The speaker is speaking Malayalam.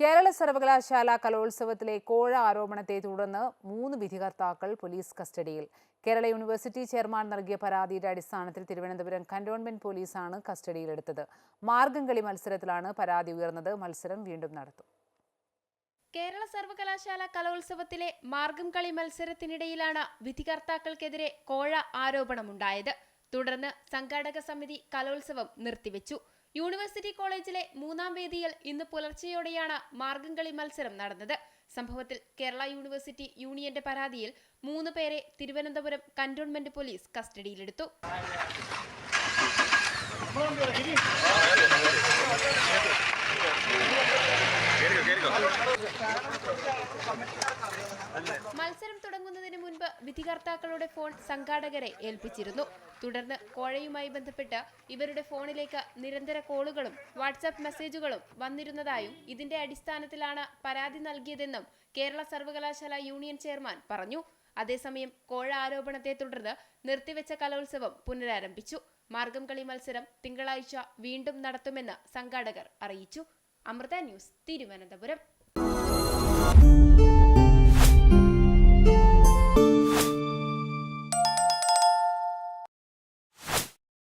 കേരള സർവകലാശാല കലോത്സവത്തിലെ കോഴ ആരോപണത്തെ തുടർന്ന് 3 വിധികർത്താക്കൾ പോലീസ് കസ്റ്റഡിയിൽ. കേരള യൂണിവേഴ്സിറ്റി ചെയർമാൻ നൽകിയ പരാതിയുടെ അടിസ്ഥാനത്തിൽ തിരുവനന്തപുരം കന്റോൺമെന്റ് പോലീസാണ് കസ്റ്റഡിയിലെടുത്തത്. മാർഗംകളി മത്സരത്തിലാണ് പരാതി ഉയർന്നത്. മത്സരം വീണ്ടും നടത്തും. കേരള സർവകലാശാല കലോത്സവത്തിലെ മാർഗംകളി മത്സരത്തിനിടയിലാണ് വിധികർത്താക്കൾക്കെതിരെ കോഴ ആരോപണമുണ്ടായത്. തുടർന്ന് സംഘാടക സമിതി കലോത്സവം നിർത്തിവെച്ചു. യൂണിവേഴ്സിറ്റി കോളേജിലെ 3-ാം വേദിയിൽ ഇന്ന് പുലർച്ചെയോടെയാണ് മാർഗംകളി മത്സരം നടന്നത്. സംഭവത്തിൽ കേരള യൂണിവേഴ്സിറ്റി യൂണിയന്റെ പരാതിയിൽ 3 പേരെ തിരുവനന്തപുരം കന്റോൺമെന്റ് പോലീസ് കസ്റ്റഡിയിലെടുത്തു. മത്സരം തുടങ്ങുന്നതിന് മുൻപ് വിധികർത്താക്കളുടെ ഫോൺ സംഘാടകരെ ഏൽപ്പിച്ചിരുന്നു. തുടർന്ന് കോഴയുമായി ബന്ധപ്പെട്ട് ഇവരുടെ ഫോണിലേക്ക് നിരന്തര കോളുകളും വാട്സാപ്പ് മെസ്സേജുകളും വന്നിരുന്നതായും ഇതിന്റെ അടിസ്ഥാനത്തിലാണ് പരാതി നൽകിയതെന്നും കേരള സർവകലാശാല യൂണിയൻ ചെയർമാൻ പറഞ്ഞു. അതേസമയം കോഴ ആരോപണത്തെ തുടർന്ന് നിർത്തിവെച്ച കലോത്സവം പുനരാരംഭിച്ചു. മാർഗംകളി മത്സരം തിങ്കളാഴ്ച വീണ്ടും നടത്തുമെന്ന് സംഘാടകർ അറിയിച്ചു. അമൃത ന്യൂസ്, തിരുവനന്തപുരം.